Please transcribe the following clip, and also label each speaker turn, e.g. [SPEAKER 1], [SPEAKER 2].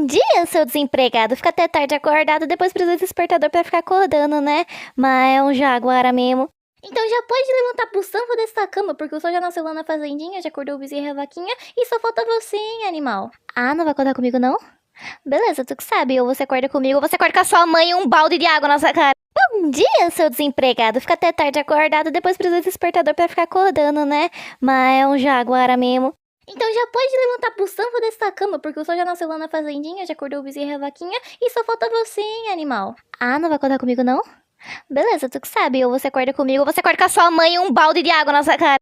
[SPEAKER 1] Bom dia, seu desempregado. Fica até tarde acordado, depois precisa do despertador pra ficar acordando, né? Mas é um jaguara mesmo. Então já pode levantar pro santo dessa cama, porque o sol já nasceu lá na fazendinha, já acordou o bezerro e a vaquinha, e só falta você, hein, animal? Ah, não vai acordar comigo, não? Beleza, tu que sabe, ou você acorda comigo, ou você acorda com a sua mãe e um balde de água na sua cara. Bom dia, seu desempregado. Fica até tarde acordado, depois precisa do despertador pra ficar acordando, né? Mas é um jaguara mesmo. Então já pode levantar pro santo dessa cama, porque o sol já nasceu lá na fazendinha, já acordou o bezerro e a vaquinha, e só falta você, hein, animal? Ah, não vai acordar comigo, não? Beleza, tu que sabe, ou você acorda comigo, ou você acorda com a sua mãe e um balde de água na sua cara.